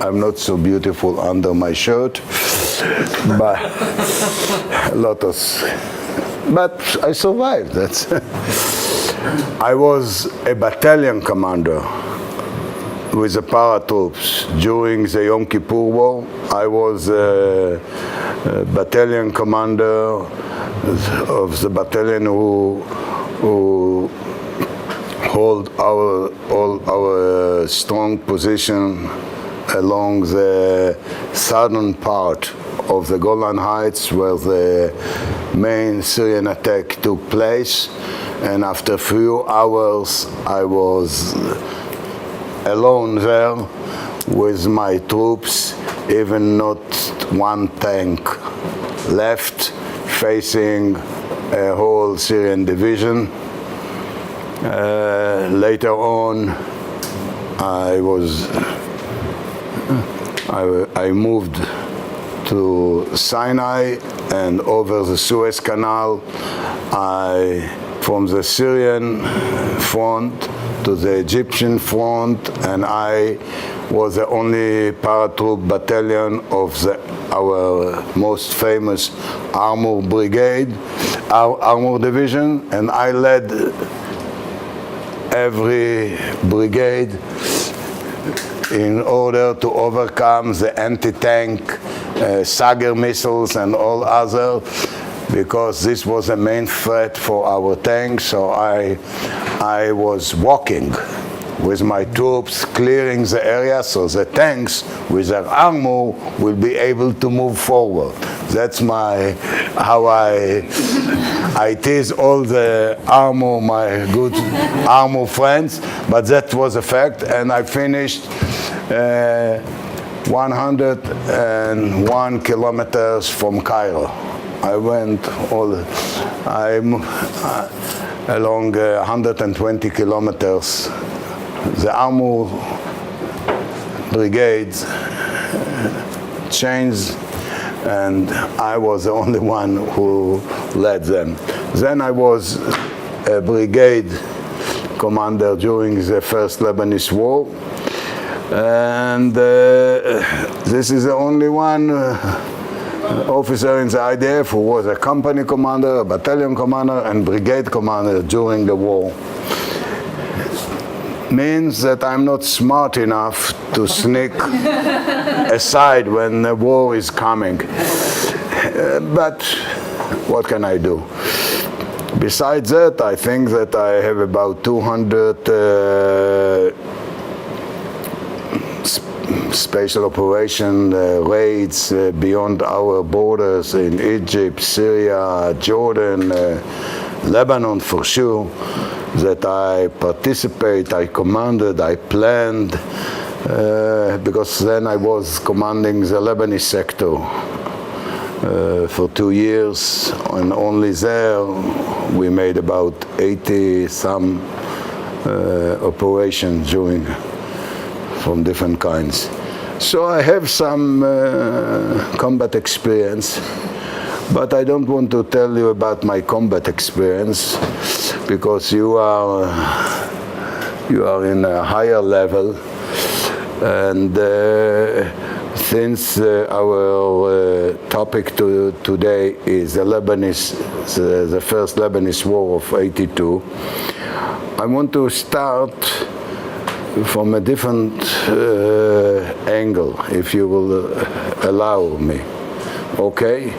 I'm not so beautiful under my shirt, but but I survived. I was a battalion commander with the paratroops during the Yom Kippur War. I was a battalion commander of the battalion who hold all our strong position along the southern part of the Golan Heights, where the main Syrian attack took place. And after a few hours, I was alone there with my troops, even not one tank left, facing a whole Syrian division. Later on, I moved to Sinai and over the Suez Canal. From the Syrian front to the Egyptian front, and I was the only paratroop battalion of our most famous armor brigade, our armor division, and I led every brigade in order to overcome the anti-tank Sager missiles and all other, because this was a main threat for our tanks. So I was walking with my troops, clearing the area so the tanks with their armor will be able to move forward. That's how I tease all the armor, my good armor friends, but that was a fact. And I finished 101 kilometers from Cairo. I went along 120 kilometers. The armor brigades changed, and I was the only one who led them. Then I was a brigade commander during the First Lebanese War, and this is the only one officer in the IDF who was a company commander, a battalion commander, and brigade commander during the war. Means that I'm not smart enough to sneak aside when the war is coming. But what can I do? Besides that, I think that I have about 200 special operation raids beyond our borders in Egypt, Syria, Jordan, Lebanon for sure, that I participate, I commanded, I planned, because then I was commanding the Lebanese sector for 2 years, and only there we made about 80 some operations from different kinds. So I have some combat experience, but I don't want to tell you about my combat experience, because you are in a higher level, and since our topic today is the first Lebanese War of '82, I want to start from a different angle, if you will allow me. Okay?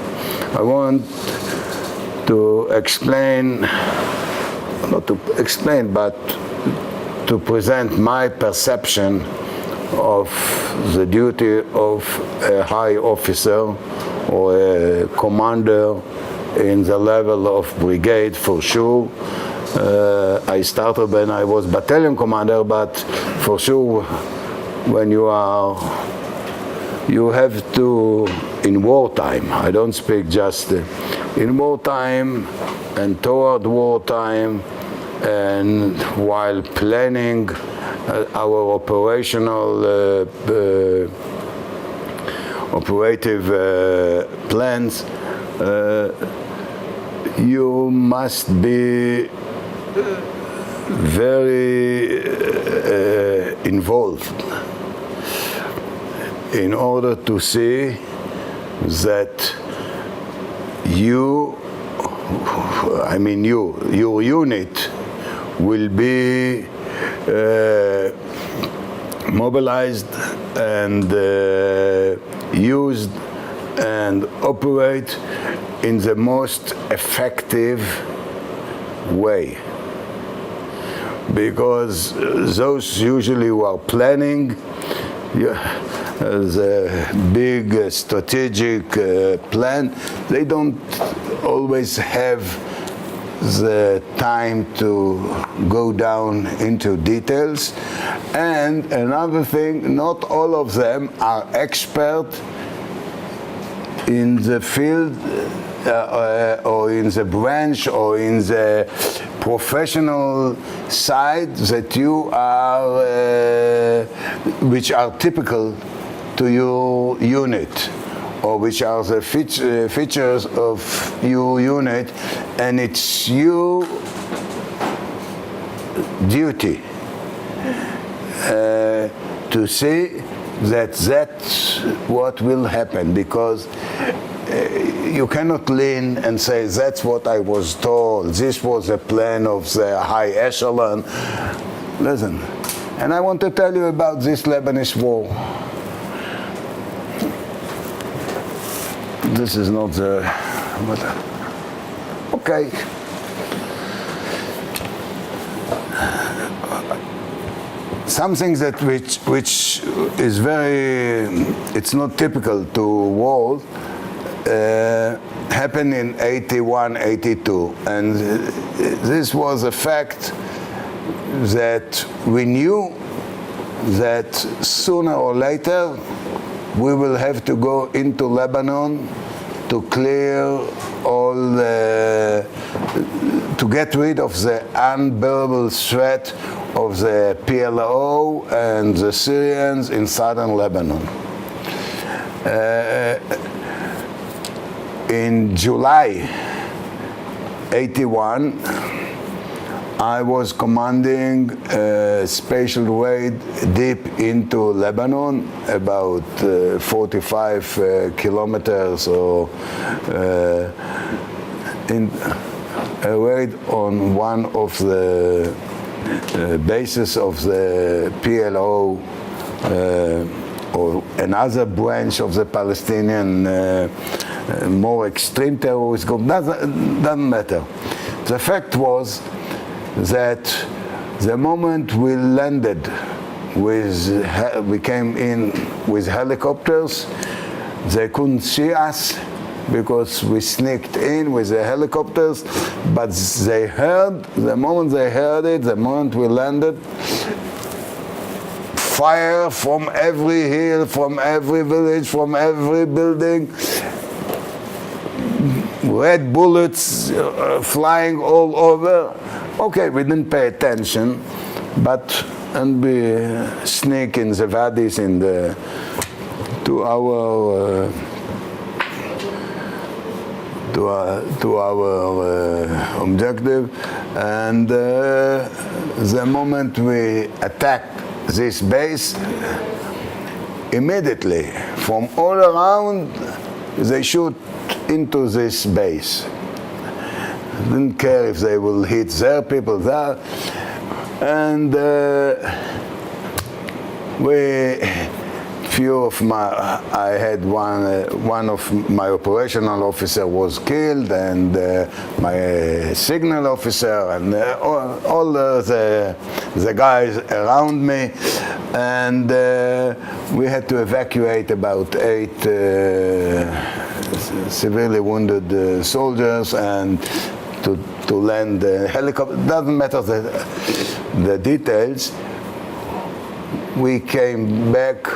I want to explain, not to explain, but to present my perception of the duty of a high officer or a commander in the level of brigade for sure. I started when I was battalion commander, but for sure when you have to, in wartime, I don't speak just in wartime and toward wartime, and while planning our operative plans, you must be very involved. in order to see that your unit will be mobilized and used and operate in the most effective way. Because those usually who are planning the big strategic plan, they don't always have the time to go down into details. And another thing, not all of them are expert in the field or in the branch or in the professional side that you are, which are typical to your unit, or which are the features of your unit, and it's your duty to see that that's what will happen, because you cannot lean and say, that's what I was told, this was the plan of the high echelon. Listen, and I want to tell you about this Lebanese war. This is not the... Okay. Something that which is very, it's not typical to war, happened in 81, 82. And this was a fact that we knew that sooner or later we will have to go into Lebanon to clear all the, to get rid of the unbearable threat of the PLO and the Syrians in southern Lebanon. In July 81, I was commanding a special raid deep into Lebanon, about 45 kilometers, or in a raid on one of the bases of the PLO, or another branch of the Palestinian more extreme terrorist group. Doesn't matter. The fact was that the moment we landed we came in with helicopters, they couldn't see us because we sneaked in with the helicopters, but they heard, the moment they heard it, the moment we landed, fire from every hill, from every village, from every building, red bullets flying all over. Okay, we didn't pay attention, and we sneak in the wadis to our objective, and the moment we attack this base, immediately from all around they shoot into this base. Didn't care if they will hit their people there, and I had one of my operational officer was killed, and my signal officer, and all the guys around me, and we had to evacuate about 8 severely wounded soldiers, and to land the helicopter. Doesn't matter the details. We came back.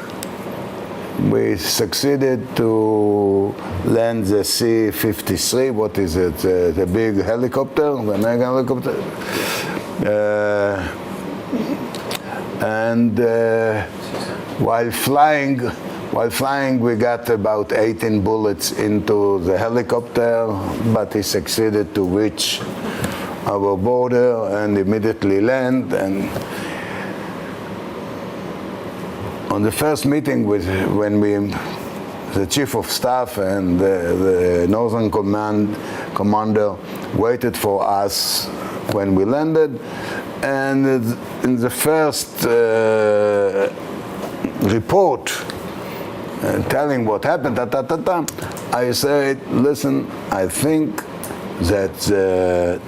We succeeded to land the C-53. What is it? The big helicopter, the American helicopter. And while flying, we got about 18 bullets into the helicopter, but he succeeded to reach our border and immediately land. And on the first meeting the chief of staff and the Northern Commander waited for us when we landed, and in the first report telling what happened, I said, listen, I think that the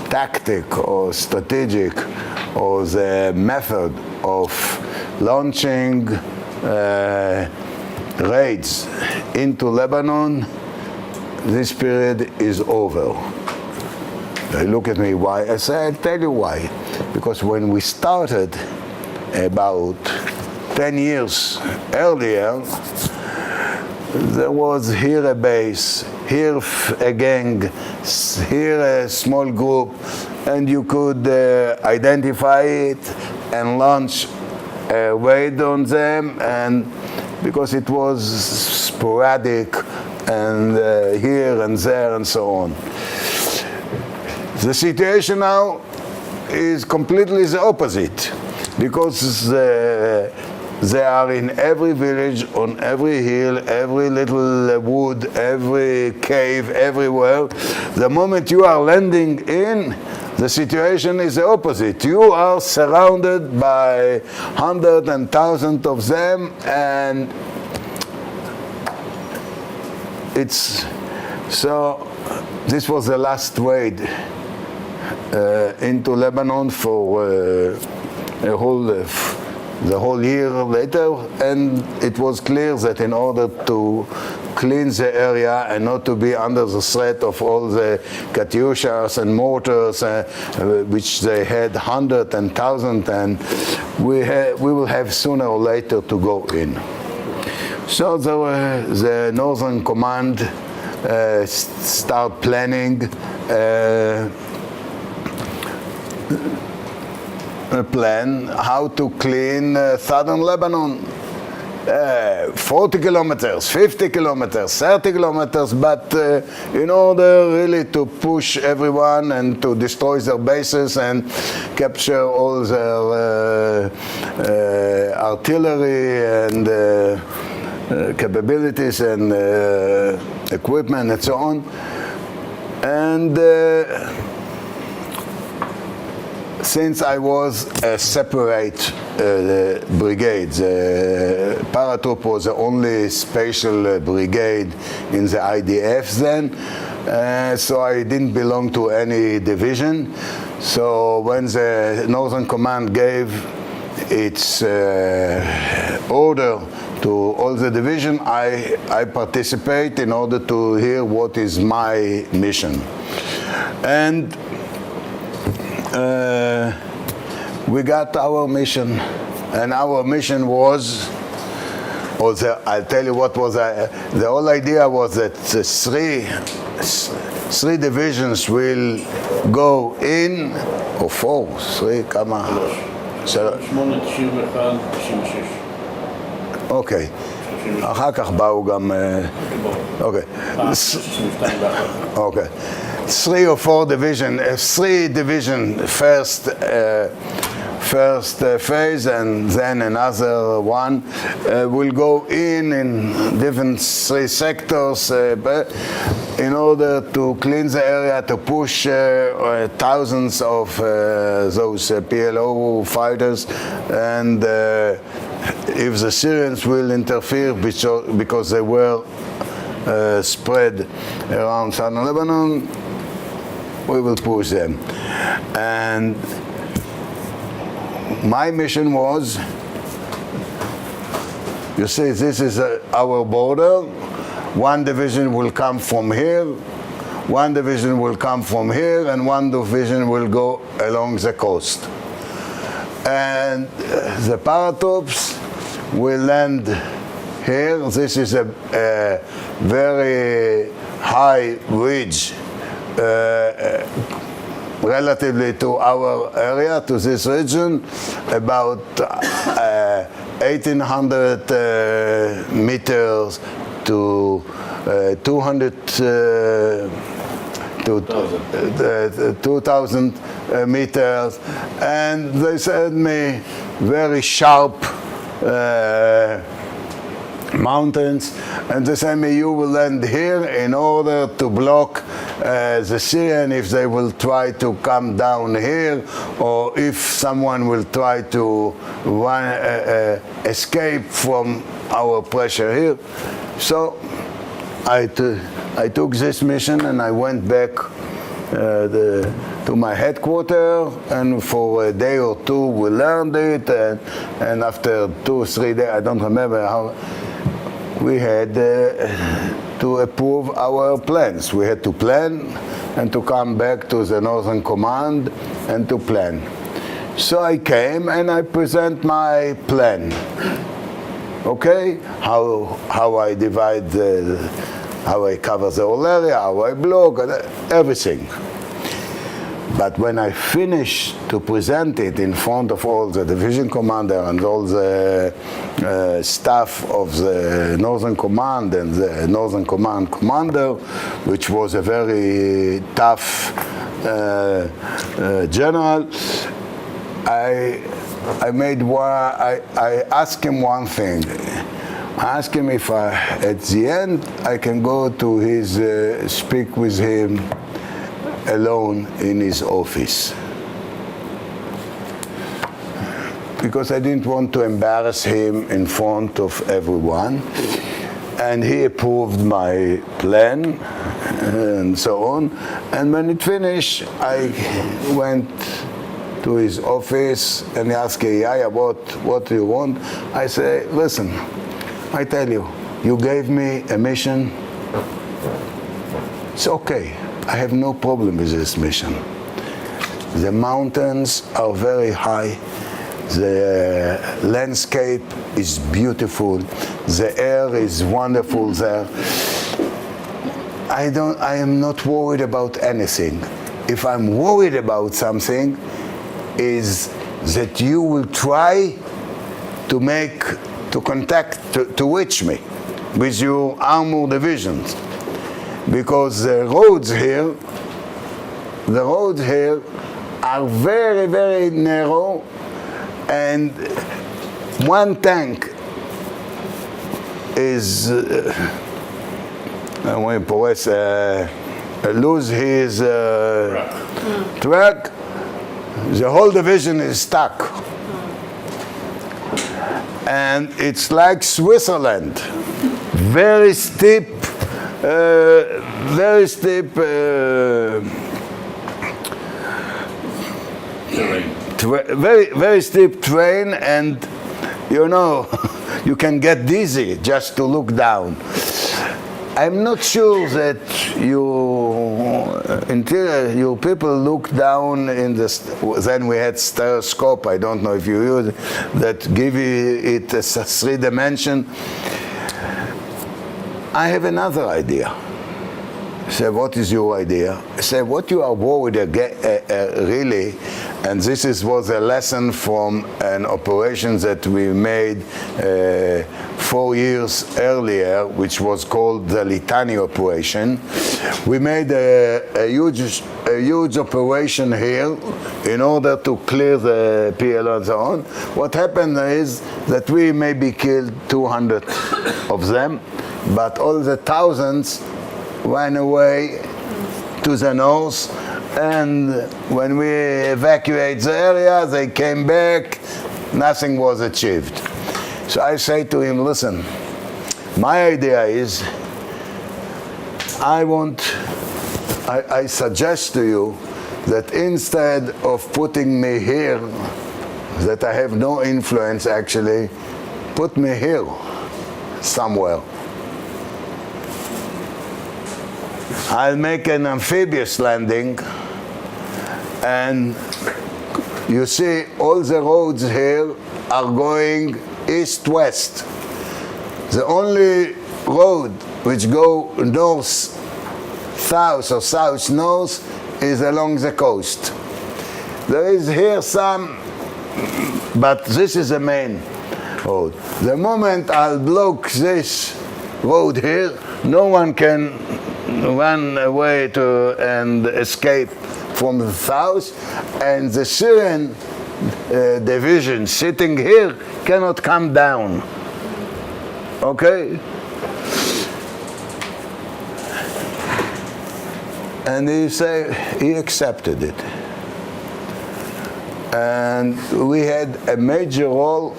tactic or strategic or the method of launching raids into Lebanon, this period is over. They look at me, why? I say, I'll tell you why. Because when we started about 10 years earlier, there was here a base, here a gang, here a small group, and you could identify it and launch a raid on them, and because it was sporadic and here and there and so on. The situation now is completely the opposite, because they are in every village, on every hill, every little wood, every cave, everywhere. The moment you are landing in, the situation is the opposite. You are surrounded by hundreds and thousands of them, and it's so. This was the last raid into Lebanon for the whole year later, and it was clear that in order to clean the area and not to be under the threat of all the Katyushas and mortars, which they had hundreds and thousands, and we will have sooner or later to go in. So the Northern Command start planning a plan how to clean southern Lebanon. 40 kilometers, 50 kilometers, 30 kilometers, but in order really to push everyone and to destroy their bases and capture all their artillery and capabilities and equipment and so on. And since I was a separate brigade, the paratroop was the only special brigade in the IDF then, so I didn't belong to any division. So when the Northern Command gave its order to all the division, I participate in order to hear what is my mission. And we got our mission, and our mission was, I'll tell you what was, the whole idea was that the three divisions will go in, or four, three, כמה? 8, 91, 96. אוקיי. אחר כך באו גם... אוקיי. אוקיי. 3 or 4 division, 3 division first phase, and then another one will go in different 3 sectors in order to clean the area, to push thousands of those PLO fighters, and if the Syrians will interfere because they were spread around southern Lebanon, we will push them. And my mission was, you see, this is our border. One division will come from here, one division will come from here, and one division will go along the coast. And the paratroops will land here. This is a very high ridge relatively to our area, to this region, about 1,800 meters to 2,000 meters, and they sent me very sharp mountains, and they sent me, you will land here in order to block the Syrian if they will try to come down here, or if someone will try to escape from our pressure here. So I took this mission and I went back to my headquarters, and for a day or two we learned it, and after 2 or 3 days, I don't remember how, we had to approve our plans. We had to plan and to come back to the Northern Command and to plan. So I came and I present my plan. Okay, how I divide how I cover the whole area, how I block, everything. But when I finished to present it in front of all the division commander and all the staff of the Northern Command and the Northern Command commander, which was a very tough general, I asked him one thing. I asked him if at the end I can go to his speak with him alone in his office, because I didn't want to embarrass him in front of everyone. And he approved my plan and so on. And when it finished, I went to his office and he asked me, Yaya, what do you want? I say, listen, I tell you, you gave me a mission. It's okay. I have no problem with this mission. The mountains are very high. The landscape is beautiful. The air is wonderful there. I am not worried about anything. If I'm worried about something, is that you will try to reach me with your armored divisions. Because the roads here are very, very narrow, and one tank is when Perez lose his track, the whole division is stuck. And it's like Switzerland, very steep, very steep very steep terrain, and you know you can get dizzy just to look down. I'm not sure that your people look down in the. Then we had stereoscope. I don't know if you use it, that give it a 3 dimension. I have another idea. I said, what is your idea? I said, what you are worried really, and this was a lesson from an operation that we made 4 years earlier, which was called the Litani operation. We made a huge operation here in order to clear the PLO and so on. What happened is that we maybe killed 200 of them, but all the thousands ran away to the north, and when we evacuated the area, they came back, nothing was achieved. So I say to him, listen, my idea is, I suggest to you that instead of putting me here, that I have no influence actually, put me here somewhere. I'll make an amphibious landing, and you see all the roads here are going east-west. The only road which go north-south or south-north is along the coast. There is here some, but this is the main road. The moment I'll block this road here, no one can run away and escape from the south, and the Syrian division sitting here cannot come down. Okay? And he accepted it. And we had a major role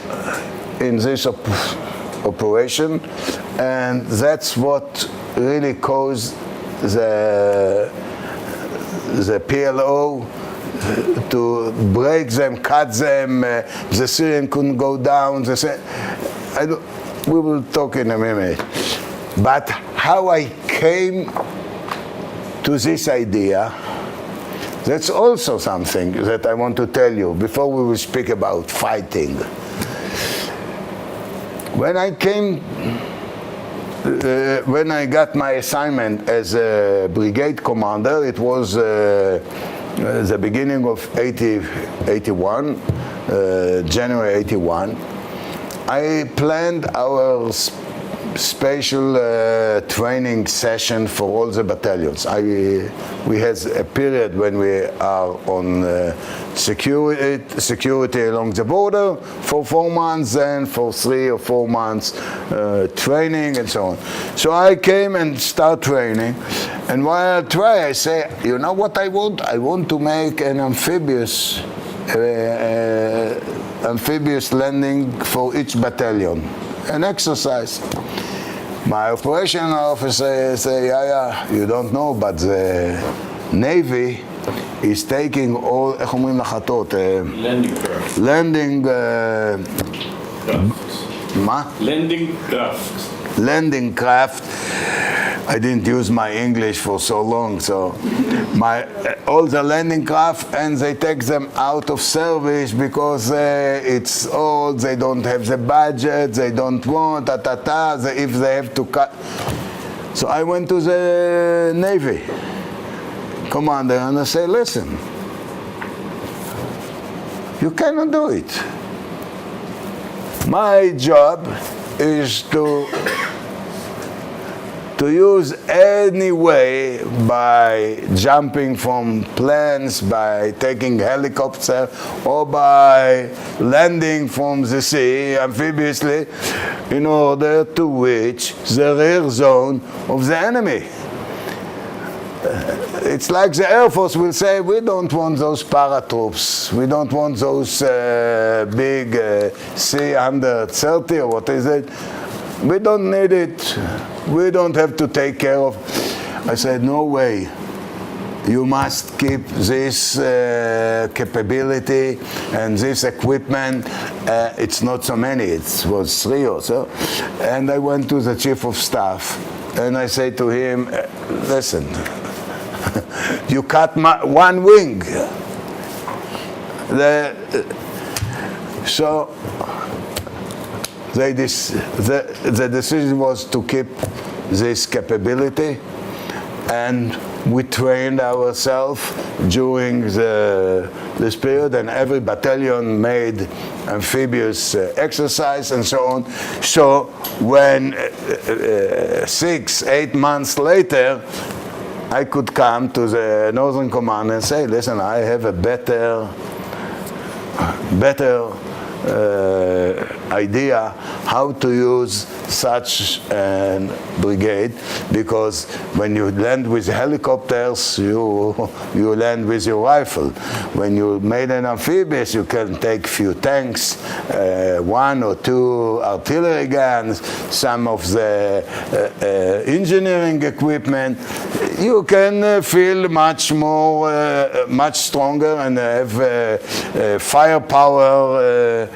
in this operation, and that's what really caused the PLO to break them, cut them. The Syrian couldn't go down. We will talk in a minute. But how I came to this idea, that's also something that I want to tell you before we will speak about fighting. When I came, when I got my assignment as a brigade commander, it was the beginning of 81, January 81. I planned our special training session for all the battalions. We had a period when we are on security along the border for 4 months, and for 3 or 4 months training and so on. So I came and start training, and while I try, I say, you know what I want? I want to make an amphibious landing for each battalion, an exercise. My operational officer say, Yaya, you don't know, but the Navy is taking all, איך אומרים לחתות? Landing craft. Landing, מה? Landing craft. Landing craft. I didn't use my English for so long, so all the landing craft, and they take them out of service because it's old, they don't have the budget, they don't want, if they have to cut. So I went to the Navy commander and I say, listen, you cannot do it. My job is to use any way, by jumping from planes, by taking helicopter, or by landing from the sea amphibiously, in order to reach the rear zone of the enemy. It's like the Air Force will say, we don't want those paratroops, we don't want those big C-130 or what is it. We don't need it. We don't have to take care of. I said, no way. You must keep this capability and this equipment. It's not so many. It was 3 or so. And I went to the chief of staff, and I say to him, listen, you cut one wing. So the decision was to keep this capability, and we trained ourselves during this period, and every battalion made amphibious exercise and so on. So when 6-8 months later, I could come to the Northern Command and say, listen, I have a better idea how to use such a brigade, because when you land with helicopters, you land with your rifle. When you made an amphibious, you can take few tanks, 1 or 2 artillery guns, some of the engineering equipment. You can feel much more, much stronger, and have firepower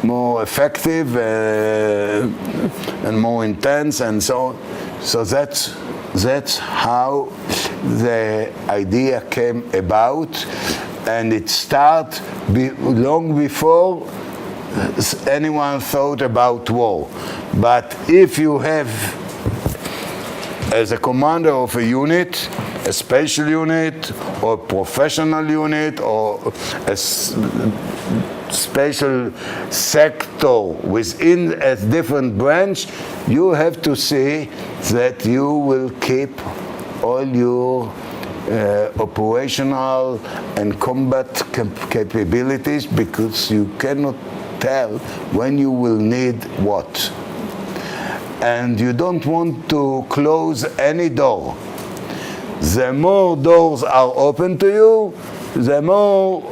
more effective and more intense, and so on. So that's how the idea came about, and it started long before anyone thought about war. But if you have, as a commander of a unit, a special unit, or professional unit, or a special sector within a different branch, you have to see that you will keep all your operational and combat capabilities, because you cannot tell when you will need what. And you don't want to close any door. The more doors are open to you, the more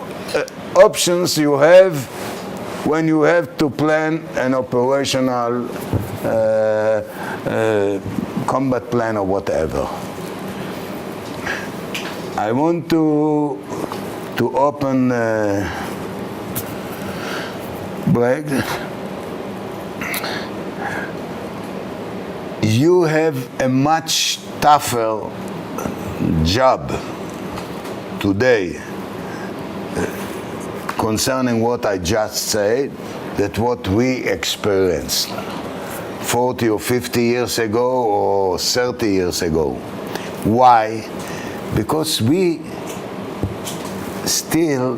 options you have when you have to plan an operational combat plan or whatever. I want to open break. You have a much tougher job today concerning what I just said, that what we experienced 40 or 50 years ago or 30 years ago. Why? Because we still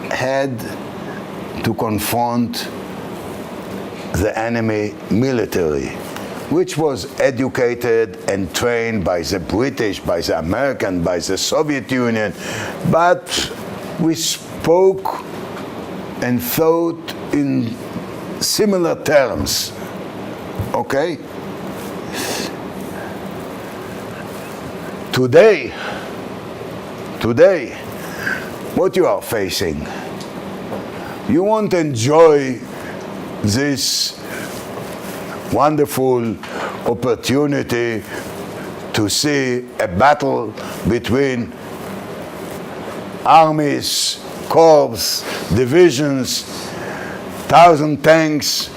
had to confront the enemy military, which was educated and trained by the British, by the American, by the Soviet Union, but we spoke and thought in similar terms, okay? Today, what you are facing, you won't enjoy this wonderful opportunity to see a battle between armies, corps, divisions, 1,000 tanks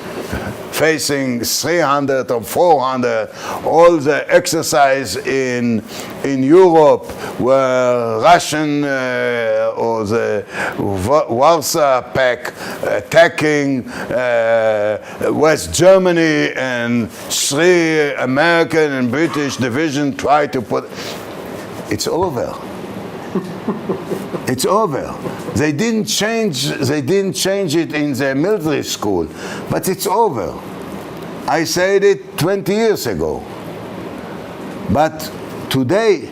facing 300 or 400, all the exercise in Europe where Russian or the Warsaw Pact attacking West Germany, and 3 American and British divisions try to put. It's over. It's over. They didn't change it in the military school, but it's over. I said it 20 years ago. But today,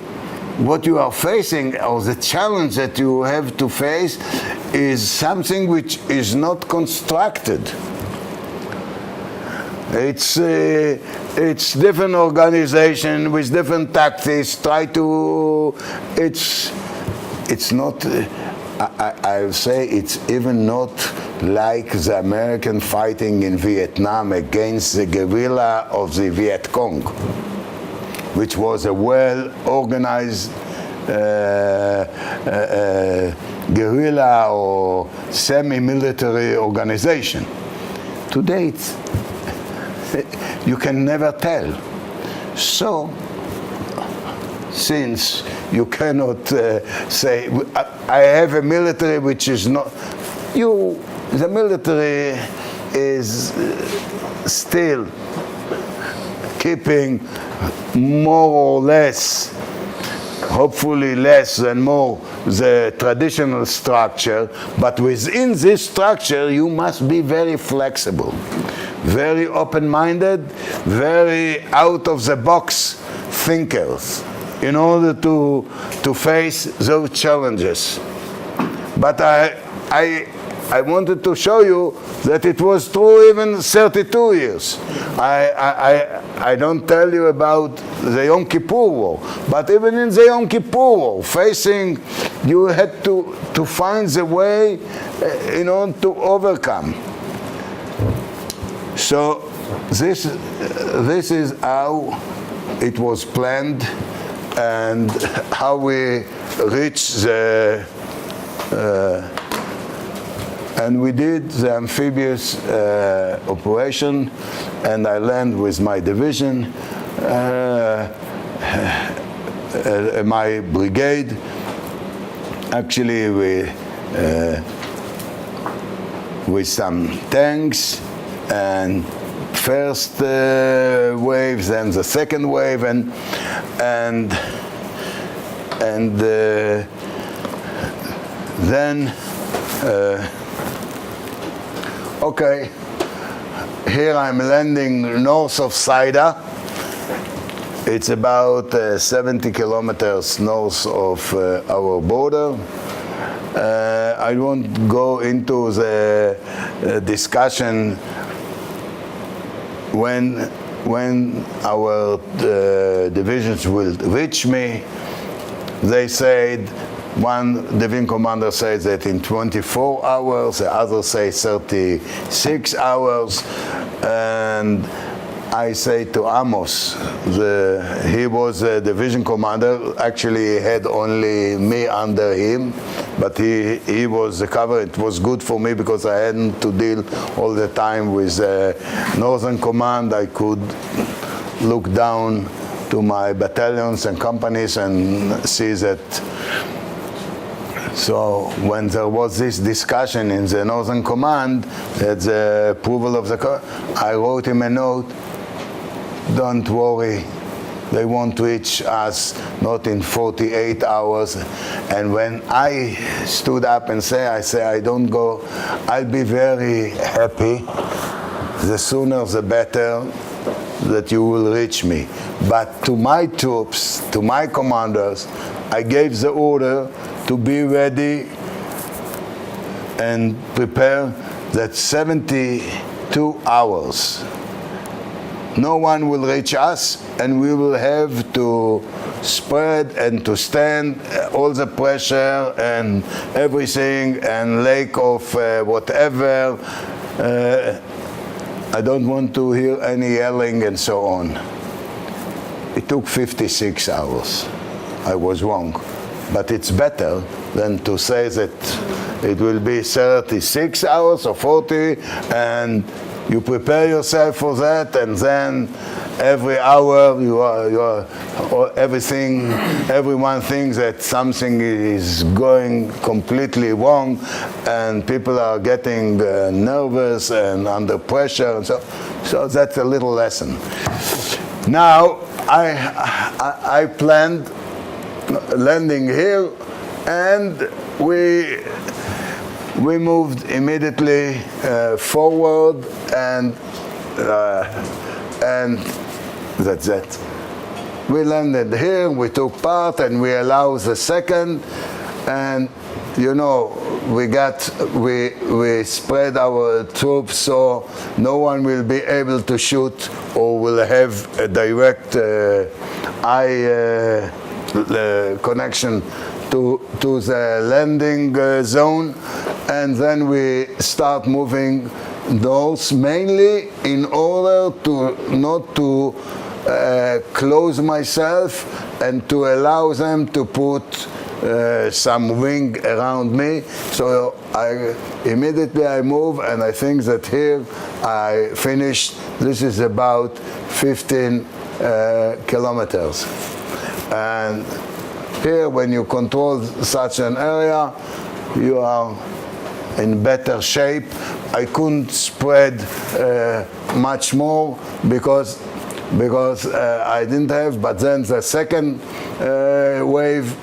what you are facing, or the challenge that you have to face, is something which is not constructed. It's different organization with different tactics. It's not. I'll say it's even not like the American fighting in Vietnam against the guerrilla of the Viet Cong, which was a well-organized guerrilla or semi-military organization. Today, you can never tell. So, since you cannot say, I have a military which is not, the military is still keeping more or less, hopefully less than more, the traditional structure, but within this structure you must be very flexible, very open-minded, very out-of-the-box thinkers in order to face those challenges. But I wanted to show you that it was true even 32 years. I don't tell you about the Yom Kippur War, but even in the Yom Kippur War, you had to find the way in order to overcome. So this is how it was planned and how we reached the and we did the amphibious operation, and I landed with my division, my brigade. Actually, with some tanks, and first wave, then the second wave, and then. Okay, here I'm landing north of Saida It's about 70 kilometers north of our border. I won't go into the discussion when our divisions will reach me. They said, one division commander says that in 24 hours, the other say 36 hours, and I say to Amos, he was a division commander, actually he had only me under him, but he was the cover. It was good for me because I hadn't to deal all the time with Northern Command. I could look down to my battalions and companies and see that. So when there was this discussion in the Northern Command, at the approval of the I wrote him a note, don't worry, they won't reach us, not in 48 hours. And when I stood up and I say, I don't go, I'll be very happy. The sooner the better that you will reach me. But to my troops, to my commanders, I gave the order to be ready and prepare that 72 hours. No one will reach us, and we will have to spread and to stand all the pressure and everything and lack of whatever. I don't want to hear any yelling and so on. It took 56 hours. I was wrong. But it's better than to say that it will be 36 hours or 40, and you prepare yourself for that, and then every hour everyone thinks that something is going completely wrong, and people are getting nervous and under pressure, and so that's a little lesson. Now I planned landing here, and we moved immediately forward, and that's it. We landed here, we took part, and we allowed the second, and you know, we spread our troops so no one will be able to shoot or will have a direct eye connection to the landing zone, and then we start moving north, mainly in order to not to close myself and to allow them to put some wing around me. So I immediately move, and I think that here I finished. This is about 15 kilometers. And here, when you control such an area, you are in better shape. I couldn't spread much more because I didn't have, but then the second wave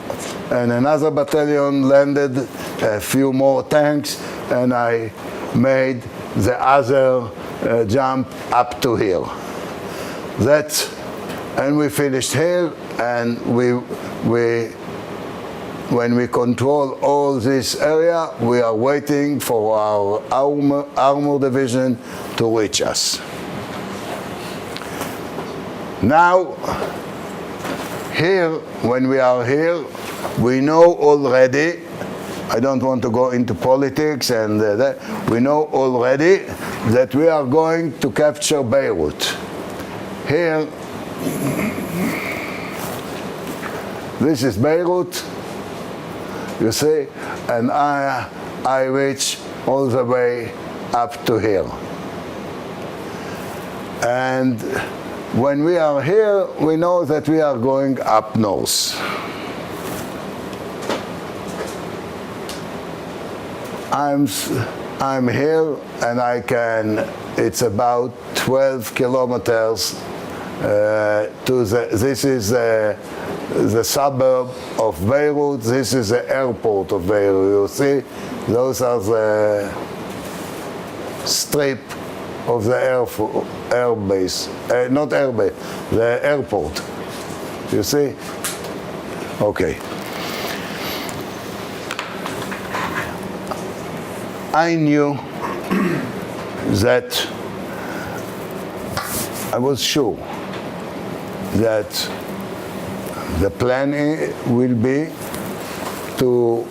and another battalion landed, a few more tanks, and I made the other jump up to here. And we finished here, and when we control all this area, we are waiting for our armor division to reach us. Now, here, when we are here, we know already, I don't want to go into politics, and we know already that we are going to capture Beirut. Here, this is Beirut, you see, and I reach all the way up to here. And when we are here, we know that we are going up north. I'm here, and I can, it's about 12 kilometers this is the suburb of Beirut. This is the airport of Beirut. You see, those are the strip of the air base, not air base, the airport. You see? Okay. I knew that I was sure that the plan will be to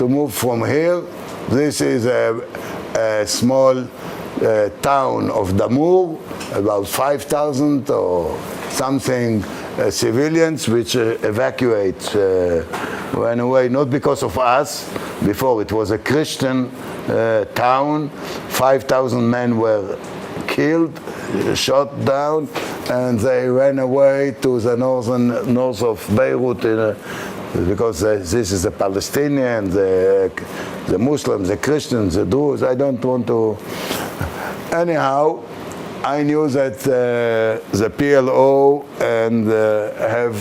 move from here. This is a small town of Damour, about 5,000 or something civilians which ran away, not because of us. Before it was a Christian town. 5,000 men were killed, shot down, and they ran away to the north of Beirut because this is the Palestinians, the Muslims, the Christians, the Druze. I don't want to. Anyhow, I knew that the PLO and have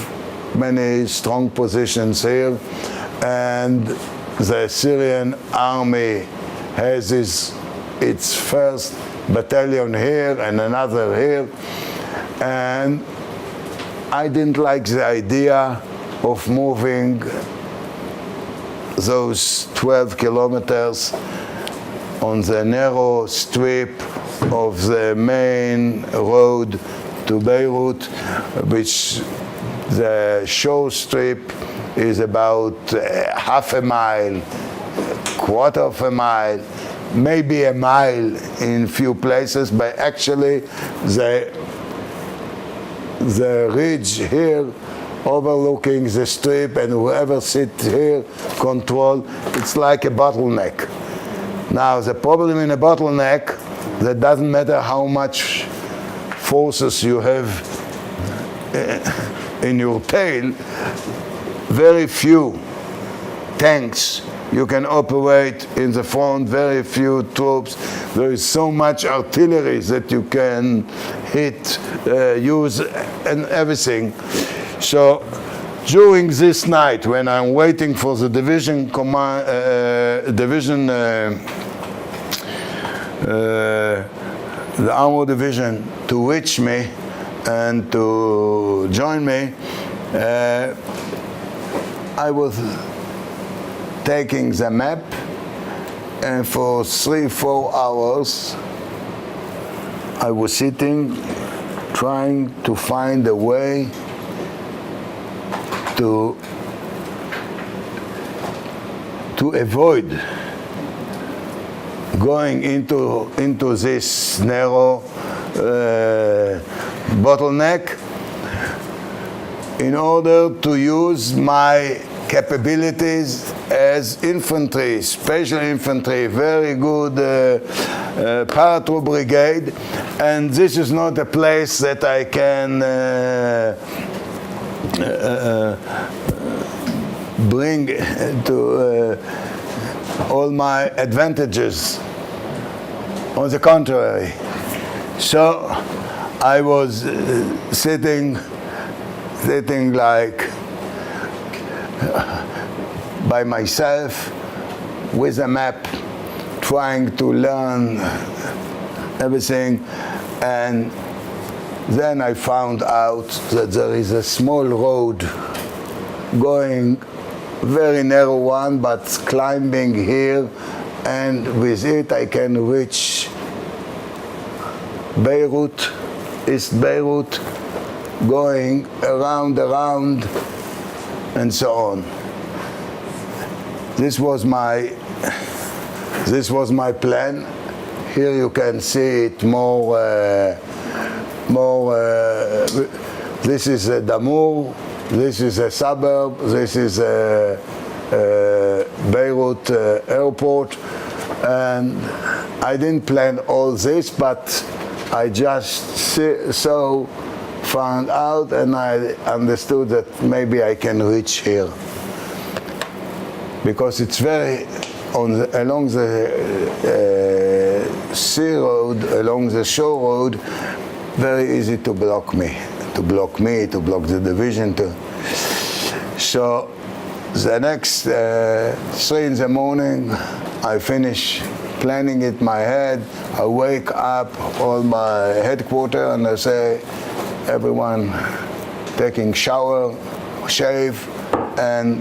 many strong positions here, and the Syrian army has its first battalion here and another here, and I didn't like the idea of moving those 12 kilometers on the narrow strip of the main road to Beirut, which the shore strip is about half a mile, quarter of a mile, maybe a mile in few places, but actually the ridge here overlooking the strip, and whoever sits here control, it's like a bottleneck. Now the problem in a bottleneck, that doesn't matter how much forces you have in your tail, very few tanks you can operate in the front, very few troops. There is so much artillery that you can hit, use, and everything. So during this night, when I'm waiting for the division command, the armor division to reach me and to join me, I was taking the map, and for 3-4 hours I was sitting trying to find a way to avoid going into this narrow bottleneck in order to use my capabilities as infantry, special infantry, very good paratroop brigade, and this is not a place that I can bring to all my advantages. On the contrary. So I was sitting like by myself with a map, trying to learn everything, and then I found out that there is a small road going, very narrow one, but climbing here, and with it I can reach Beirut, East Beirut, going around, and so on. This was my plan. Here you can see it more. This is Damour. This is a suburb. This is Beirut airport, and I didn't plan all this, but I just found out, and I understood that maybe I can reach here, because it's very along the sea road, along the shore road, very easy to block the division. So the next 3 in the morning, I finish planning it in my head. I wake up all my headquarters and I say, everyone taking shower, shave, and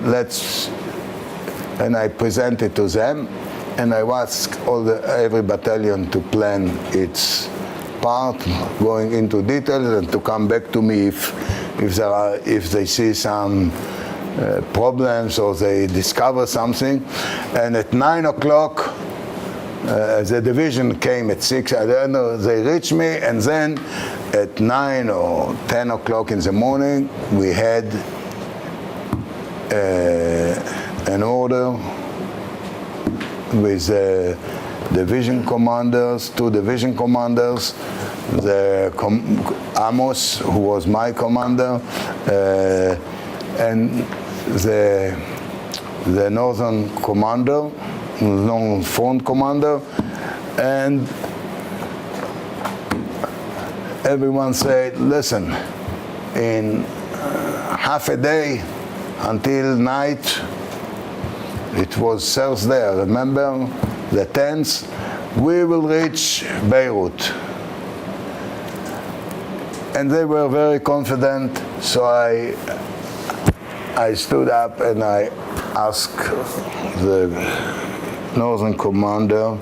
I present it to them, and I ask every battalion to plan its part, going into details, and to come back to me if they see some problems or they discover something. And at 9 o'clock, the division came at 6. I don't know. They reached me, and then at 9 or 10 o'clock in the morning, we had an order with division commanders, 2 division commanders, Amos, who was my commander, and the northern commander, northern front commander, and everyone said, listen, in half a day until night, it was Thursday, I remember, the 10th, we will reach Beirut. And they were very confident, so I stood up and I asked the northern commander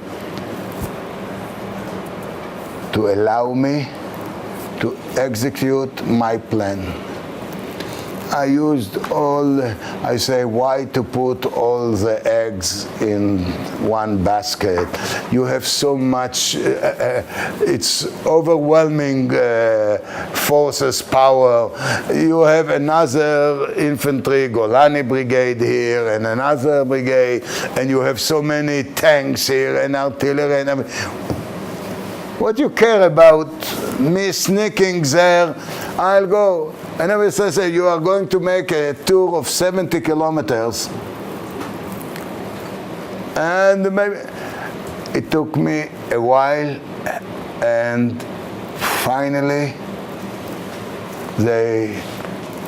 to allow me to execute my plan. I used why to put all the eggs in one basket? You have so much, it's overwhelming forces, power. You have another infantry, Golani brigade here, and another brigade, and you have so many tanks here, and artillery, and everything. What you care about me sneaking there? I'll go. And I said, you are going to make a tour of 70 kilometers. And maybe it took me a while, and finally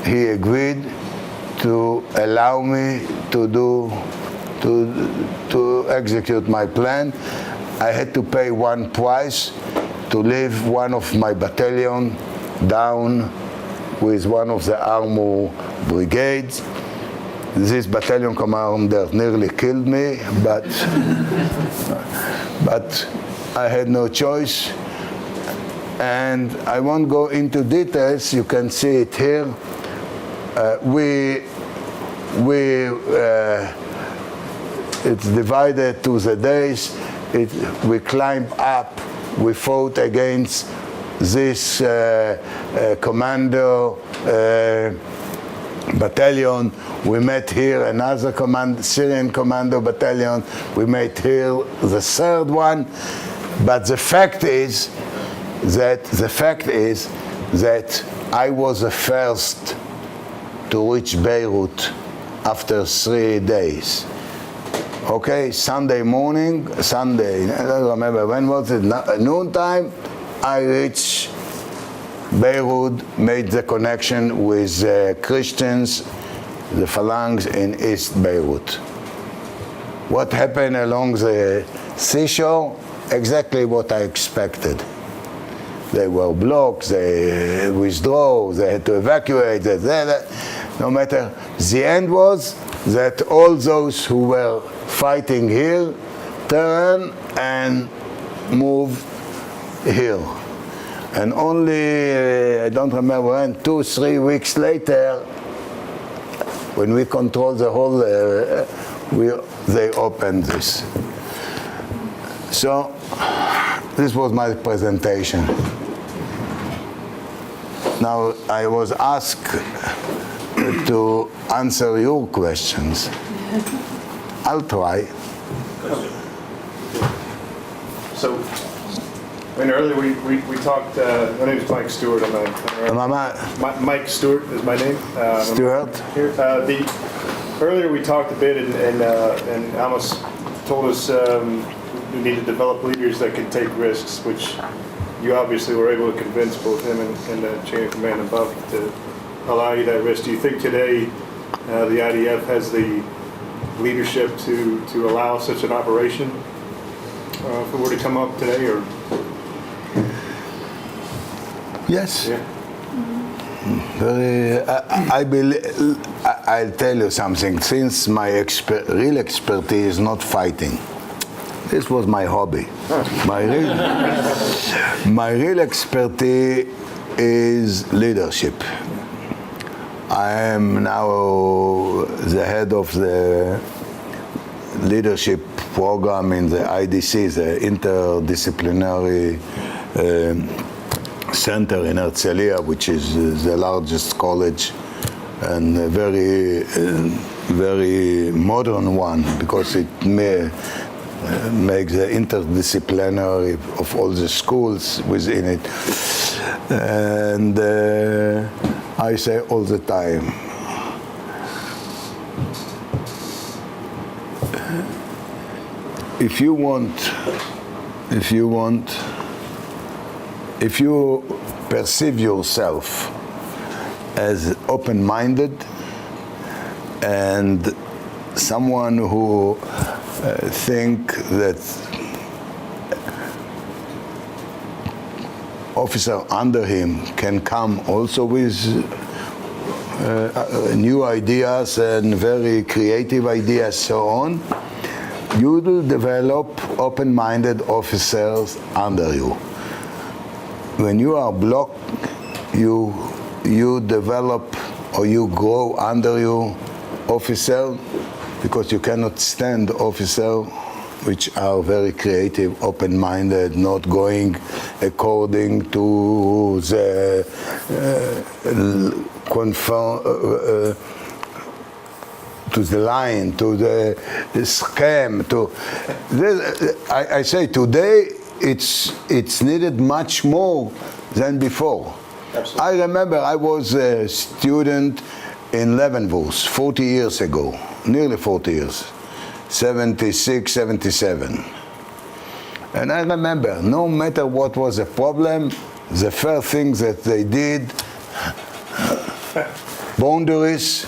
he agreed to allow me to execute my plan. I had to pay one price to leave one of my battalion down with one of the armor brigades. This battalion commander nearly killed me, but I had no choice. And I won't go into details. You can see it here. It's divided to the days. We climbed up. We fought against this commando battalion. We met here another Syrian commando battalion. We met here the third one. But the fact is that I was the first to reach Beirut after 3 days. Okay, Sunday morning, I don't remember when was it, noontime, I reached Beirut, made the connection with Christians, the Phalanx in East Beirut. What happened along the seashore? Exactly what I expected. They were blocked, they withdrew, they had to evacuate, no matter. The end was that all those who were fighting here turn and move here. And only, I don't remember when, 2-3 weeks later, when we controlled the whole, they opened this. So, this was my presentation. Now, I was asked to answer your questions. I'll try. So, earlier we talked, my name is Mike Stewart. Mike Stewart is my name. Stewart? Earlier we talked a bit, and Amos told us we need to develop leaders that can take risks, which you obviously were able to convince both him and the chain of command above to allow you that risk. Do you think today the IDF has the leadership to allow such an operation? If it were to come up today, or Yes. yeah, I believe, I'll tell you something. Since my real expertise is not fighting, this was my hobby. My real expertise is leadership. I am now the head of the leadership program in the IDC, the Interdisciplinary Center in Herzliya, which is the largest college and a very modern one, because it makes the interdisciplinary of all the schools within it. And I say all the time, if you perceive yourself as open-minded and someone who think that officer under him can come also with new ideas and very creative ideas, so on, you will develop open-minded officers under you. When you are blocked, you develop or you grow under you officers, because you cannot stand officers which are very creative, open-minded, not going according to the to the line, to the scheme. I say today it's needed much more than before. Absolutely. I remember I was a student in Leavenworth 40 years ago, nearly 40 years, 76, 77. And I remember, no matter what was the problem, the first thing that they did, boundaries.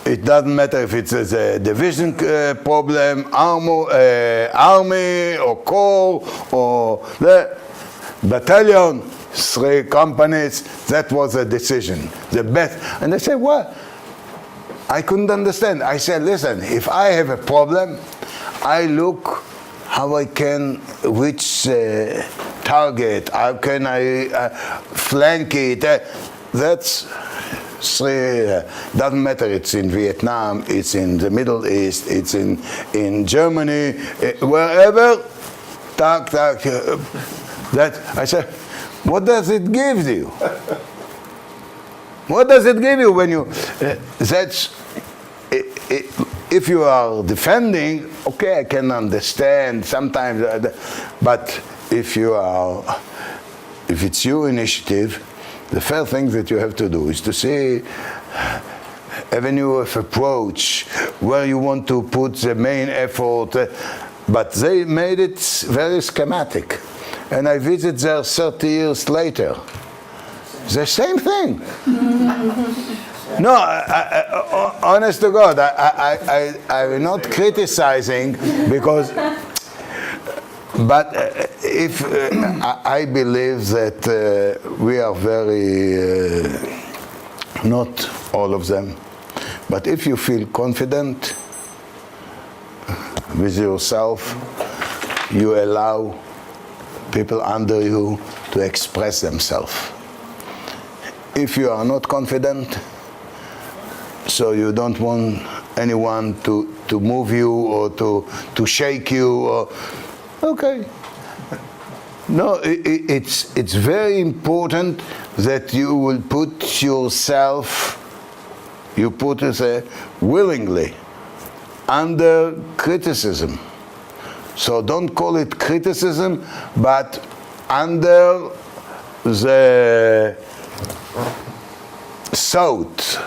It doesn't matter if it's a division problem, army or corps or the battalion, 3 companies. That was a decision, the best. And they said, well, I couldn't understand. I said, listen, if I have a problem, I look how I can reach the target, how can I flank it. That's 3, doesn't matter, it's in Vietnam, it's in the Middle East, it's in Germany, wherever, tak, that, I said, what does it give you? What does it give you when you, if you are defending, okay, I can understand sometimes, but if it's your initiative, the first thing that you have to do is to see avenue of approach, where you want to put the main effort, but they made it very schematic. And I visit there 30 years later. The same thing. No, honest to God, I'm not criticizing because, but if I believe that we are very, not all of them, but if you feel confident with yourself, you allow people under you to express themselves. If you are not confident, so you don't want anyone to move you or to shake you, or, okay. No, it's very important that you will put yourself, you put it willingly, under criticism. So don't call it criticism, but under the thought,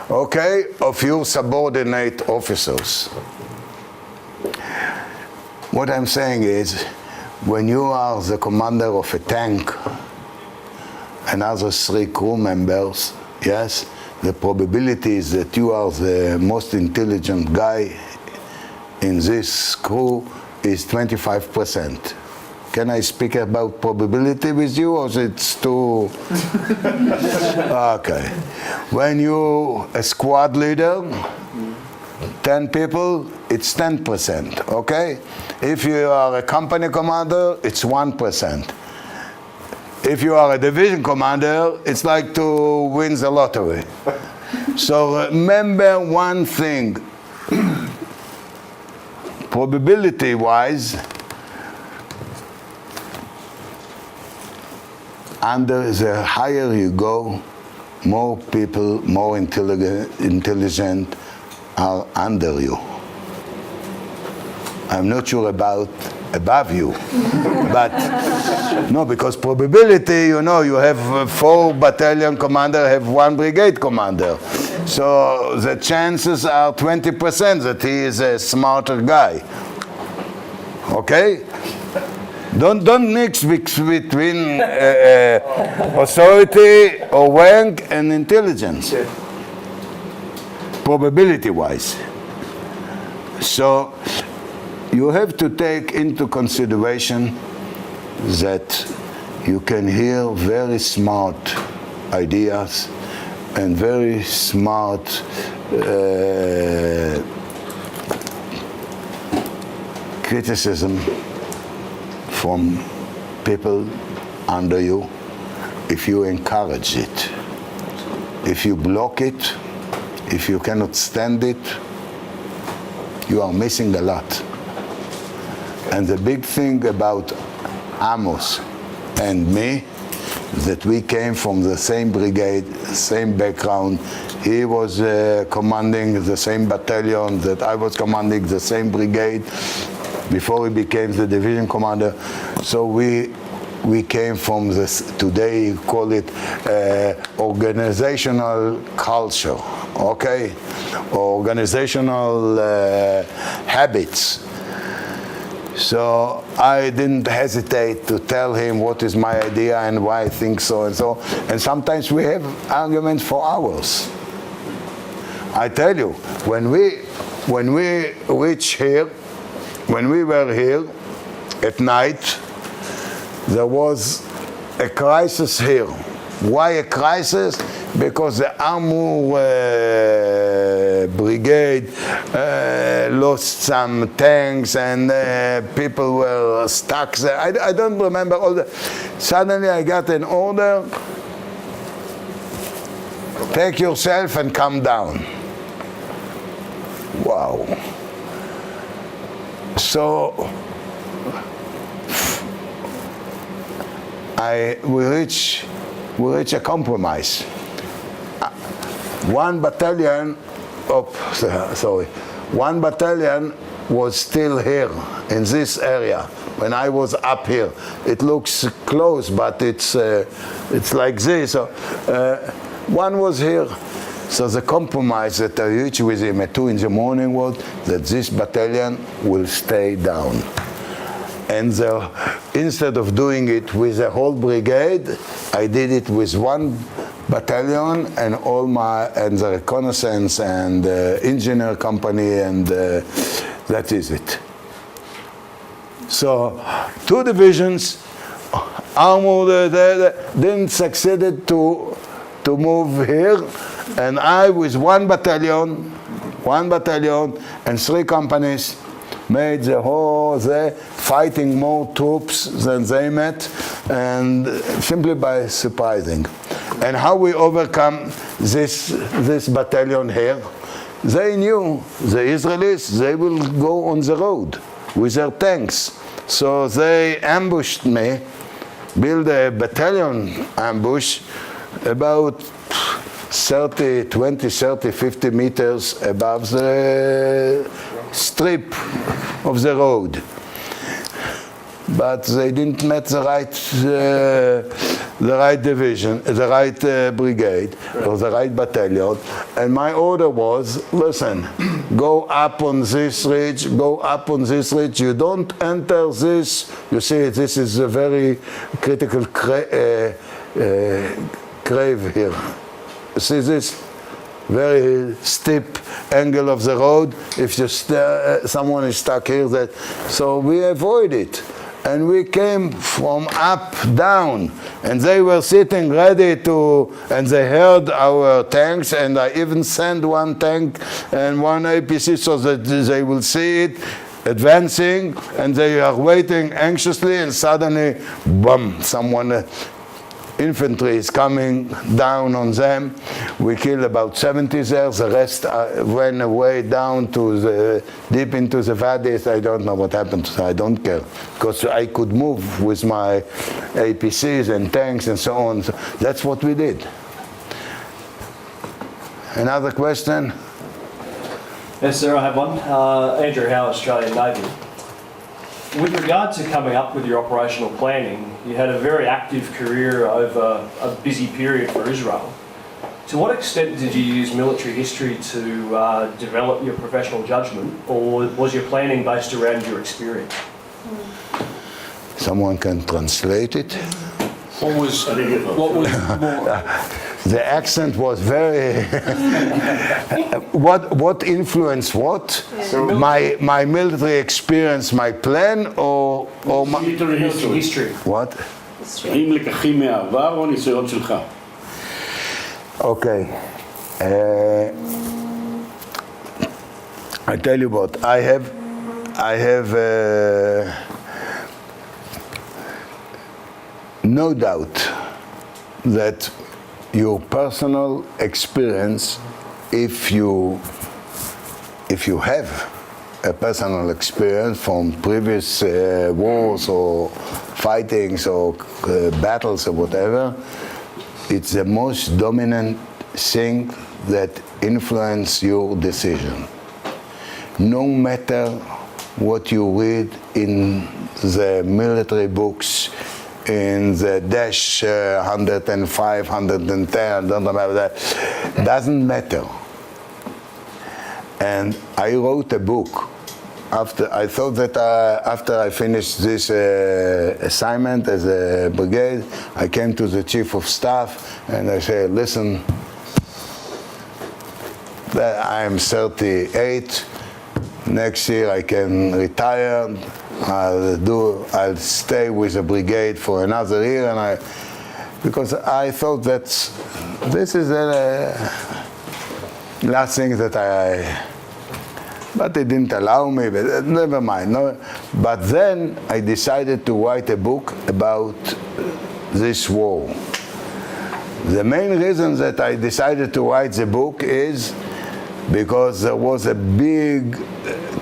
okay, of your subordinate officers. What I'm saying is, when you are the commander of a tank and other 3 crew members, yes, the probability is that you are the most intelligent guy in this crew is 25%. Can I speak about probability with you, or is it too... Okay. When you a squad leader, 10 people, it's 10%, okay? If you are a company commander, it's 1%. If you are a division commander, it's like to win the lottery. So remember one thing, probability-wise, under the higher you go, more people, more intelligent are under you. I'm not sure about above you, but no, because probability, you know, you have 4 battalion commander, have 1 brigade commander. So the chances are 20% that he is a smarter guy. Okay? Don't mix between authority or rank and intelligence, probability-wise. So you have to take into consideration that you can hear very smart ideas and very smart criticism from people under you if you encourage it. If you block it, if you cannot stand it, you are missing a lot. And the big thing about Amos and me, that we came from the same brigade, same background. He was commanding the same battalion that I was commanding, the same brigade, before he became the division commander. So we came from this, today you call it organizational culture, okay? Organizational habits. So I didn't hesitate to tell him what is my idea and why I think so and so. And sometimes we have arguments for hours. I tell you, when we reach here, when we were here at night, there was a crisis here. Why a crisis? Because the Amur brigade lost some tanks and people were stuck there. I don't remember all the... Suddenly I got an order, take yourself and come down. Wow. So we reach a compromise. One battalion was still here in this area when I was up here. It looks close, but it's like this. So, one was here. So the compromise that I reached with him at 2 in the morning was that this battalion will stay down. And instead of doing it with a whole brigade, I did it with 1 battalion and the reconnaissance and engineer company, and that is it. So 2 divisions, armored, didn't succeed to move here, and I with 1 battalion and 3 companies made the whole day, fighting more troops than they met, and simply by surprising. And how we overcome this battalion here? They knew, the Israelis, they will go on the road with their tanks. So they ambushed me, built a battalion ambush about 20, 30, 50 meters above the strip of the road. But they didn't meet the right division, the right brigade, or the right battalion. And my order was, listen, go up on this ridge, go up on this ridge. You don't enter this. You see, this is a very critical crave here. You see this? very steep angle of the road. If someone is stuck here, so we avoid it. And we came from up down, and they were sitting ready to, and they heard our tanks, and I even sent one tank and one APC so that they will see it advancing, and they are waiting anxiously, and suddenly, boom, infantry is coming down on them. We killed about 70 there. The rest went away down to deep into the valleys. I don't know what happened. I don't care, because I could move with my APCs and tanks and so on. So that's what we did. Another question? Yes, sir, I have one. Andrew Howe, Australian Navy. With regard to coming up with your operational planning, you had a very active career over a busy period for Israel. To what extent did you use military history to develop your professional judgment, or was your planning based around your experience? Someone can translate it? What was more? The accent was very. What influenced what? So My military experience, my plan, or my Military history. what? האם לקחים מהעבר או ניסיון שלך? Okay. I tell you what. I have no doubt that your personal experience, if you have a personal experience from previous wars or fightings or battles or whatever, it's the most dominant thing that influence your decision. No matter what you read in the military books, in the dash 105, 110, don't remember that, doesn't matter. And I wrote a book after I thought that after I finished this assignment as a brigade, I came to the chief of staff and I said, listen, I am 38. Next year I can retire. I'll stay with the brigade for another year, and because I thought that this is the last thing that but they didn't allow me, but never mind. No. But then I decided to write a book about this war. The main reason that I decided to write the book is because there was a big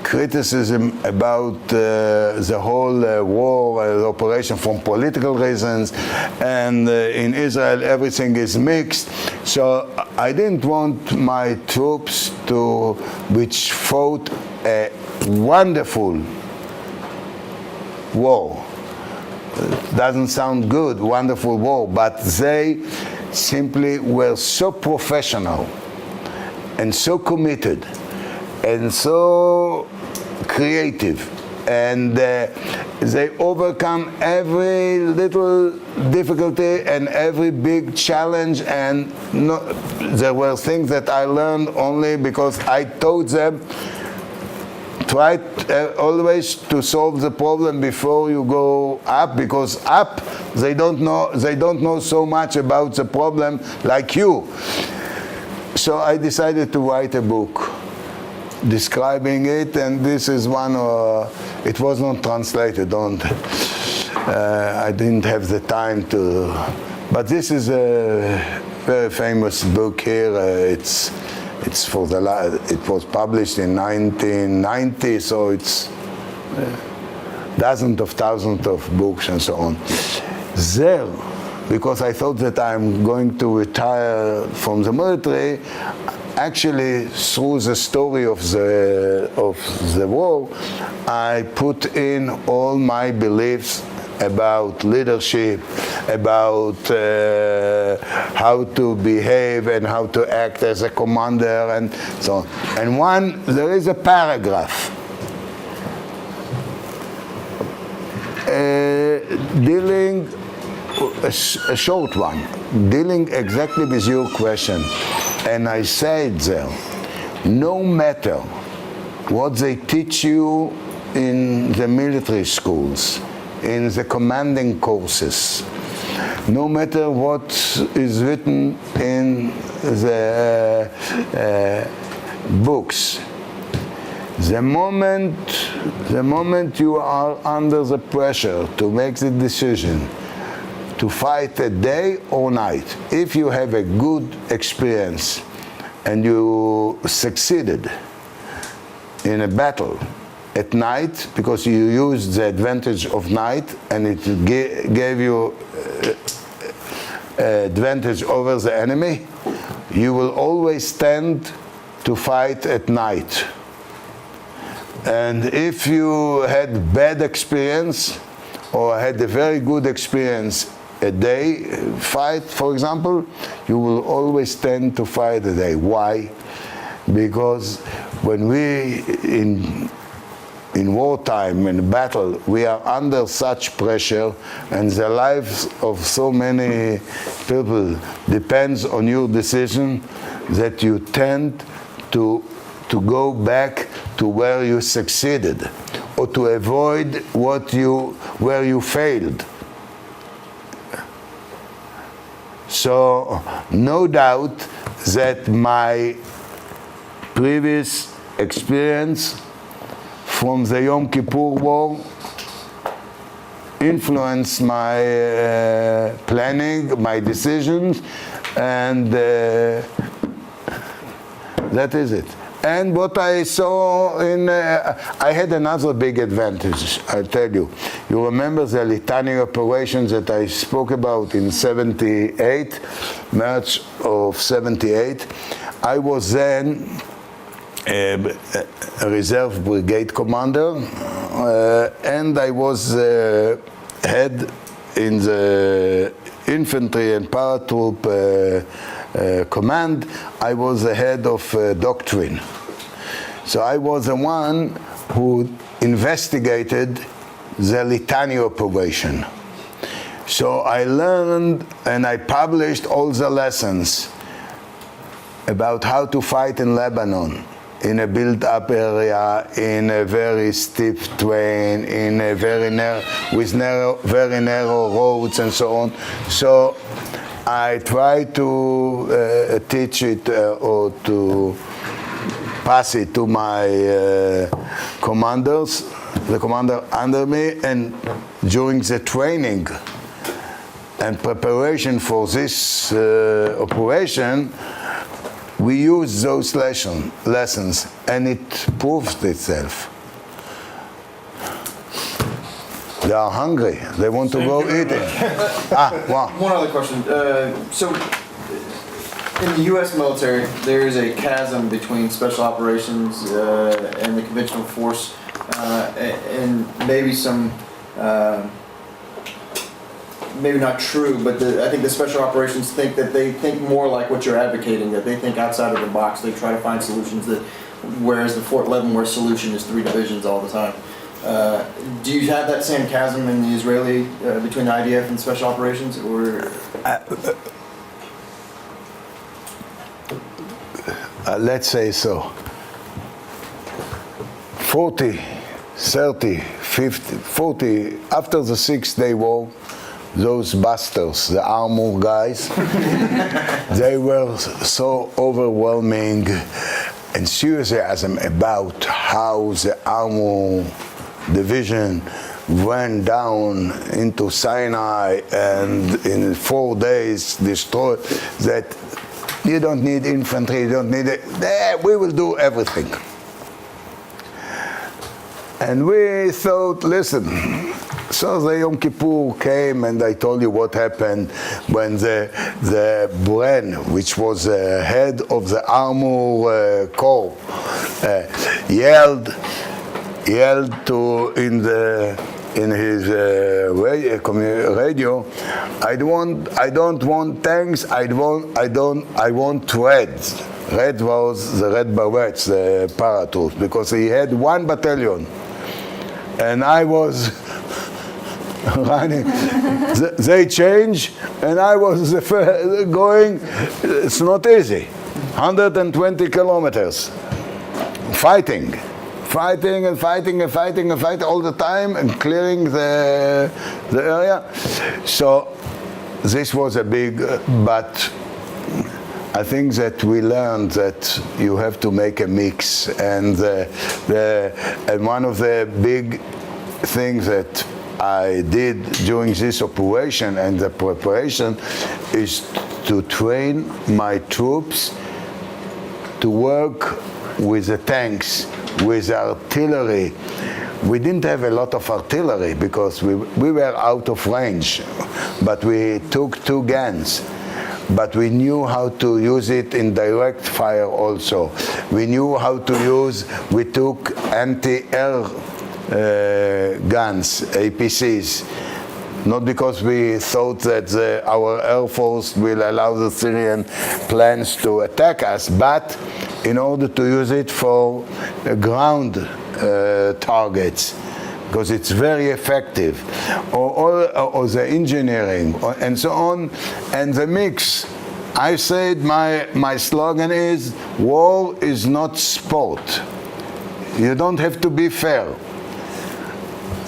criticism about the whole war operation from political reasons, and in Israel everything is mixed. So I didn't want my troops which fought a wonderful war. Doesn't sound good, wonderful war, but they simply were so professional and so committed and so creative, and they overcome every little difficulty and every big challenge, and there were things that I learned only because I taught them. Try always to solve the problem before you go up, because up they don't know so much about the problem like you. So I decided to write a book describing it, and this is one. It was not translated. I didn't have the time to. But this is a very famous book here. It's for it was published in 1990, so it's dozens of thousands of books and so on. There, because I thought that I'm going to retire from the military, actually through the story of the war, I put in all my beliefs about leadership, about how to behave and how to act as a commander and so on. And there is a paragraph dealing, a short one, dealing exactly with your question. And I said there, no matter what they teach you in the military schools, in the commanding courses, no matter what is written in the books, the moment you are under the pressure to make the decision to fight a day or night, if you have a good experience and you succeeded in a battle at night because you used the advantage of night and it gave you advantage over the enemy, you will always tend to fight at night. And if you had bad experience or had a very good experience a day fight, for example, you will always tend to fight a day. Why? Because when we in wartime, in battle, we are under such pressure, and the lives of so many people depends on your decision, that you tend to go back to where you succeeded, or to avoid where you failed. So no doubt that my previous experience from the Yom Kippur War influenced my planning, my decisions, and that is it. And what I saw I had another big advantage, I'll tell you. You remember the Litani operations that I spoke about in 78, March of 78? I was then a reserve brigade commander, and I was head in the infantry and paratroop command. I was the head of doctrine. So I was the one who investigated the Litani operation. So I learned and I published all the lessons about how to fight in Lebanon, in a built-up area, in a very steep terrain, in a very very narrow roads and so on. So I try to teach it or to pass it to my commanders, the commander under me, and during the training and preparation for this operation, we use those lessons, and it proved itself. They are hungry. They want to go eating. Wow. One other question. So, in the U.S. military, there is a chasm between special operations and the conventional force, and maybe some, maybe not true, but I think the special operations think that they think more like what you're advocating, that they think outside of the box. They try to find solutions whereas the Fort Leavenworth solution is 3 divisions all the time. Do you have that same chasm in the Israeli, between the IDF and special operations, or? Let's say so. 40, 30, 50, 40, after the 6-day war, those bastards, the armor guys, they were so overwhelming enthusiasm about how the armor division went down into Sinai and in 4 days destroyed, that you don't need infantry, you don't need it. We will do everything. And we thought, listen, so the Yom Kippur came, and I told you what happened when the Bren, which was the head of the armor corps, yelled to in his radio, I don't want tanks. I want Reds. Red was the Red Berets, the paratroops, because he had 1 battalion, and I was running. They changed, and I was going. It's not easy. 120 kilometers. Fighting and fighting all the time and clearing the area. So this was a big, but I think that we learned that you have to make a mix, and and one of the big things that I did during this operation and the preparation is to train my troops to work with the tanks, with artillery. We didn't have a lot of artillery because we were out of range, but we took 2 guns. But we knew how to use it in direct fire also. We knew how to use, we took anti-air guns, APCs, not because we thought that our Air Force will allow the Syrian planes to attack us, but in order to use it for ground targets, because it's very effective, or the engineering, and so on, and the mix. I said my slogan is, war is not sport. You don't have to be fair.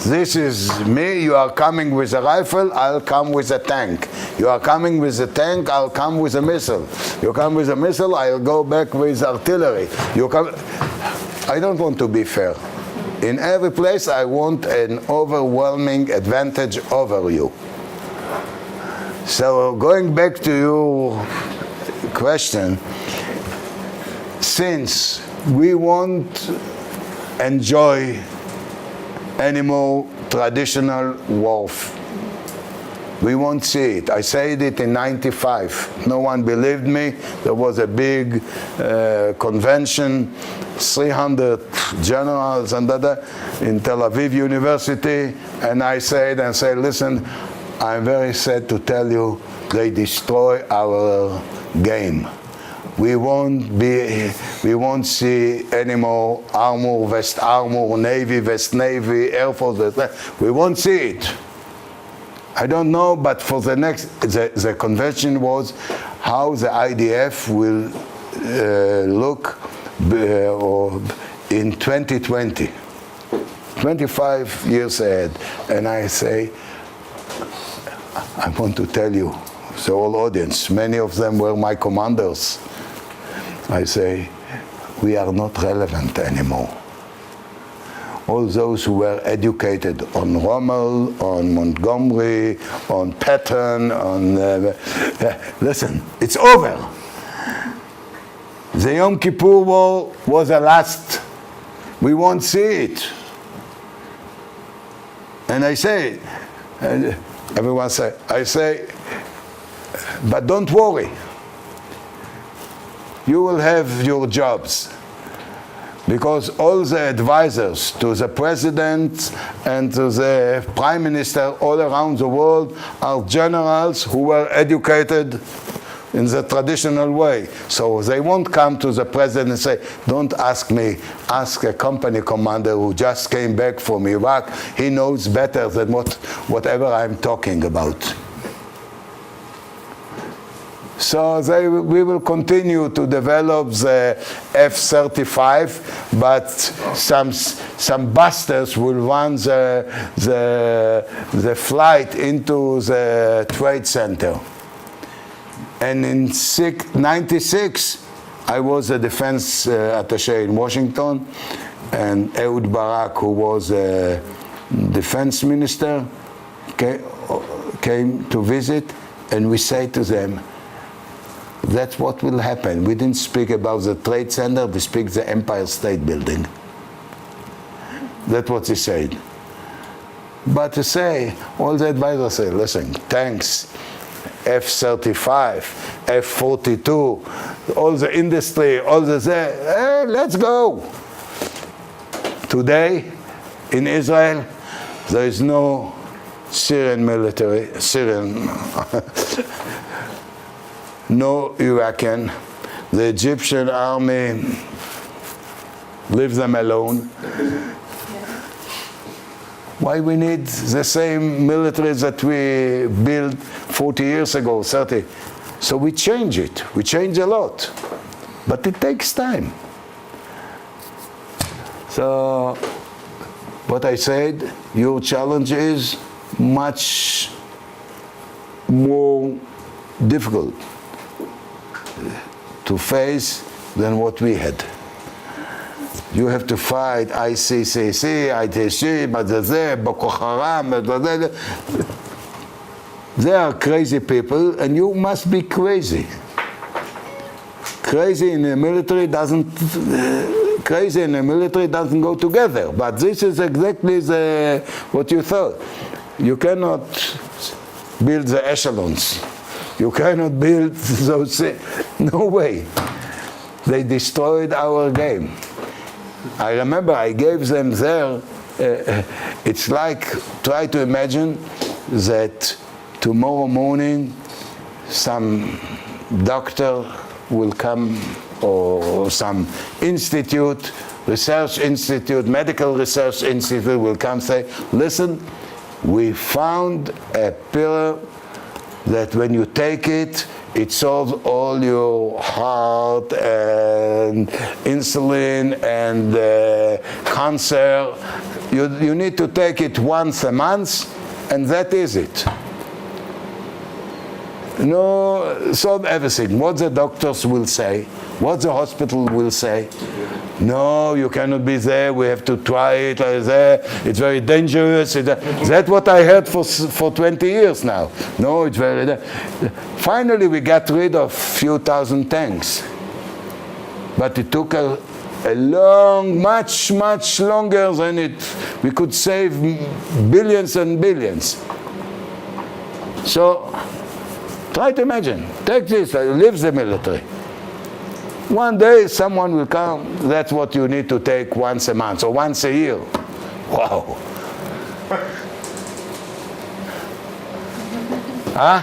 This is me, you are coming with a rifle, I'll come with a tank. You are coming with a tank, I'll come with a missile. You come with a missile, I'll go back with artillery. I don't want to be fair. In every place, I want an overwhelming advantage over you. So going back to your question, since we won't enjoy any more traditional warfare, we won't see it. I said it in '95. No one believed me. There was a big convention, 300 generals and other in Tel Aviv University, and I said, listen, I'm very sad to tell you, they destroy our game. We won't see any more armor, vest armor, Navy, vest Navy, Air Force, vest. We won't see it. I don't know, but for the next, the convention was how the IDF will look in 2020, 25 years ahead. And I say, I want to tell you, the whole audience, many of them were my commanders. I say, we are not relevant anymore. All those who were educated on Rommel, on Montgomery, on Patton, listen, it's over. The Yom Kippur War was the last. We won't see it. And I say, everyone say, I say, but don't worry. You will have your jobs. Because all the advisors to the president and to the prime minister all around the world are generals who were educated in the traditional way. So they won't come to the president and say, don't ask me, ask a company commander who just came back from Iraq. He knows better than whatever I'm talking about. So we will continue to develop the F-35, but some busters will run the flight into the Trade Center. And in '96, I was a defense attaché in Washington, and Ehud Barak, who was a defense minister, came to visit, and we say to them, that's what will happen. We didn't speak about the Trade Center, we speak the Empire State Building. That's what he said. But to say, all the advisors say, listen, tanks, F-35, F-42, all the industry, all the, hey, let's go. Today, in Israel, there is no Syrian military, no Iraqi. The Egyptian army, leave them alone. Why we need the same military that we built 40 years ago, 30? So we change it. We change a lot. but it takes time. So, what I said, your challenge is much more difficult to face than what we had. You have to fight ICCC, ITC, Boko Haram, they are crazy people, and you must be crazy. Crazy in the military doesn't go together. But this is exactly what you thought. You cannot build the echelons. You cannot build those things. No way. They destroyed our game. I remember I gave them there. It's like, try to imagine that tomorrow morning some doctor will come, or some institute, research institute, medical research institute will come say, listen, we found a pill that when you take it, it solves all your heart and insulin and cancer. You need to take it once a month, and that is it. No, solve everything. What the doctors will say, what the hospital will say. No, you cannot be there. We have to try it there. It's very dangerous. That's what I heard for 20 years now. No, it's very. Finally, we got rid of a few thousand tanks, but it took a long, much longer than it. We could save billions and billions. So. Try to imagine. Take this, leave the military. One day someone will come, that's what you need to take once a month or once a year. Wow. Huh?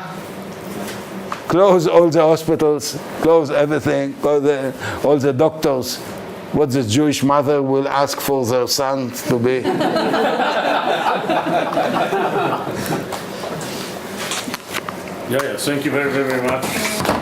Close all the hospitals, close everything, close all the doctors. What the Jewish mother will ask for their son to be. Yaya, thank you very, very much.